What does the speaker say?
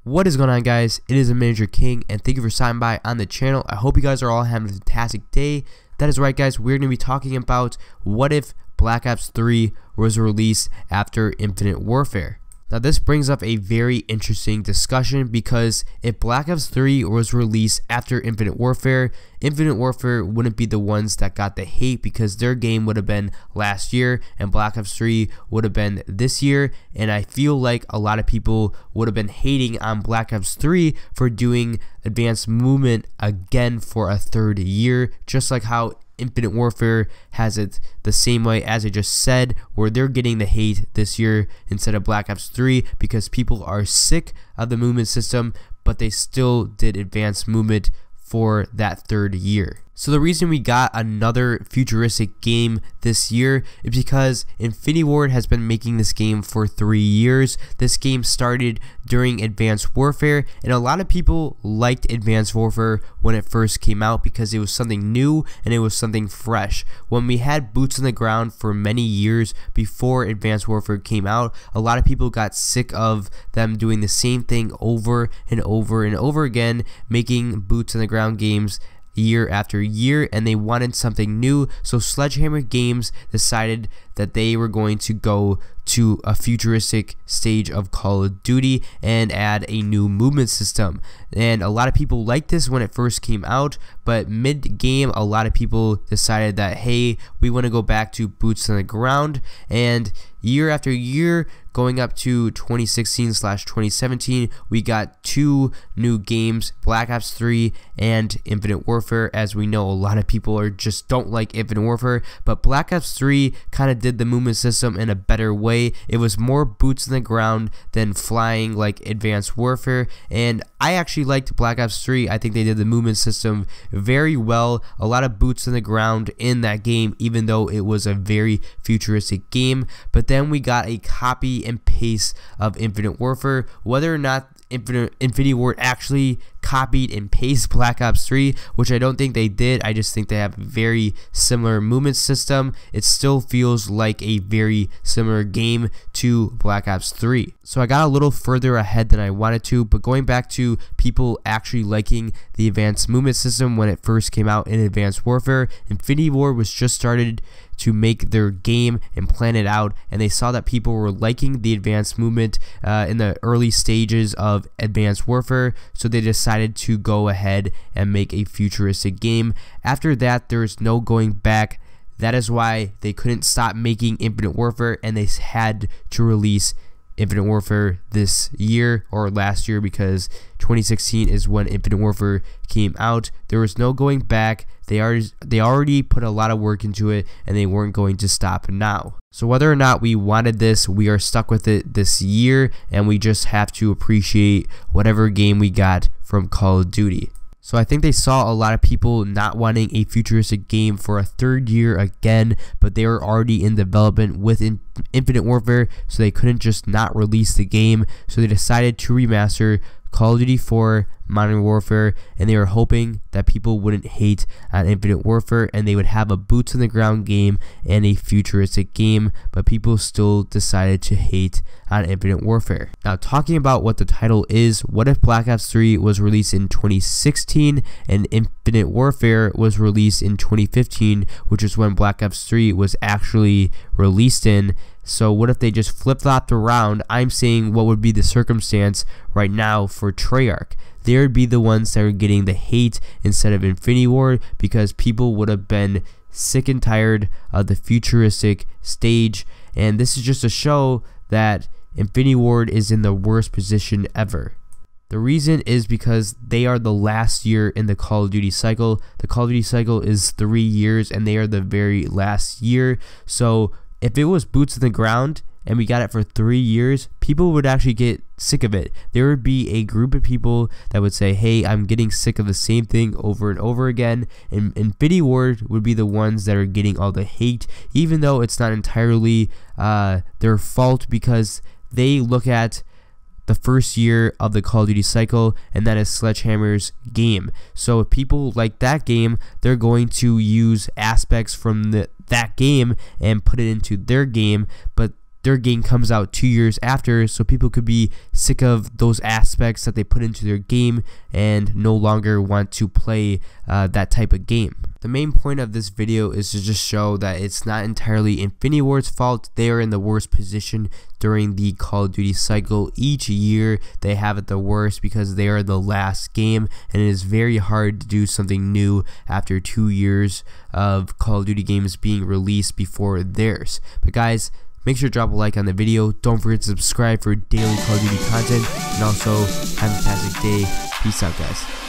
What is going on, guys? It is Manager King, and thank you for stopping by on the channel. I hope you guys are all having a fantastic day. That is right, guys. We're going to be talking about what if Black Ops 3 was released after Infinite Warfare. Now, this brings up a very interesting discussion because if Black Ops 3 was released after Infinite Warfare wouldn't be the ones that got the hate because their game would have been last year and Black Ops 3 would have been this year. And I feel like a lot of people would have been hating on Black Ops 3 for doing advanced movement again for a third year, just like how Infinite Warfare has it the same way as I just said, where they're getting the hate this year instead of Black Ops 3 because people are sick of the movement system, but they still did advanced movement for that third year. So the reason we got another futuristic game this year is because Infinity Ward has been making this game for 3 years. This game started during Advanced Warfare, and a lot of people liked Advanced Warfare when it first came out because it was something new and it was something fresh. When we had boots on the ground for many years before Advanced Warfare came out, a lot of people got sick of them doing the same thing over and over and over again, making boots on the ground games year after year, and they wanted something new. So Sledgehammer Games decided that they were going to go to a futuristic stage of Call of Duty and add a new movement system. And a lot of people liked this when it first came out, but mid-game a lot of people decided that, hey, we want to go back to boots on the ground. And year after year, going up to 2016/2017, we got 2 new games, Black Ops 3 and Infinite Warfare. As we know, a lot of people just don't like Infinite Warfare, but Black Ops 3 kind of did the movement system in a better way. It was more boots on the ground than flying like Advanced Warfare, and I actually liked Black Ops 3. I think they did the movement system very well. A lot of boots on the ground in that game, even though it was a very futuristic game. But then we got a copy and paste of Infinite Warfare. Whether or not Infinity Ward actually copied and pasted Black Ops 3, which I don't think they did. I just think they have a very similar movement system. It still feels like a very similar game to Black Ops 3. So I got a little further ahead than I wanted to, but going back to people actually liking the advanced movement system when it first came out in Advanced Warfare, Infinity Ward was just started to make their game and plan it out, and they saw that people were liking the advanced movement in the early stages of Advanced Warfare, so they decided to go ahead and make a futuristic game. After that, there's no going back. That is why they couldn't stop making Infinite Warfare, and they had to release Infinite Warfare this year or last year, because 2016 is when Infinite Warfare came out. There was no going back. They already put a lot of work into it, and they weren't going to stop now. So whether or not we wanted this, we are stuck with it this year, and we just have to appreciate whatever game we got from Call of Duty. So I think they saw a lot of people not wanting a futuristic game for a third year again, but they were already in development with Infinite Warfare, so they couldn't just not release the game. So they decided to remaster Call of Duty 4 Modern Warfare, and they were hoping that people wouldn't hate on Infinite Warfare and they would have a boots on the ground game and a futuristic game, but people still decided to hate on Infinite Warfare. Now, talking about what the title is, what if Black Ops 3 was released in 2016 and Infinite Warfare was released in 2015, which is when Black Ops 3 was actually released in? So what if they just flip-flopped around? I'm saying what would be the circumstance right now for Treyarch. They would be the ones that are getting the hate instead of Infinity Ward, because people would have been sick and tired of the futuristic stage, and this is just to show that Infinity Ward is in the worst position ever. The reason is because they are the last year in the Call of Duty cycle. The Call of Duty cycle is 3 years, and they are the very last year. So if it was boots on the ground and we got it for 3 years, people would actually get sick of it. There would be a group of people that would say, hey, I'm getting sick of the same thing over and over again, and Infinity Ward would be the ones that are getting all the hate, even though it's not entirely their fault, because they look at the first year of the Call of Duty cycle, and that is Sledgehammer's game. So if people like that game, they're going to use aspects from that game and put it into their game, but their game comes out 2 years after, so people could be sick of those aspects that they put into their game and no longer want to play that type of game. The main point of this video is to just show that it's not entirely Infinity Ward's fault. They are in the worst position during the Call of Duty cycle. Each year they have it the worst because they are the last game, and it is very hard to do something new after 2 years of Call of Duty games being released before theirs. But guys, make sure to drop a like on the video. Don't forget to subscribe for daily Call of Duty content, and also have a fantastic day. Peace out, guys.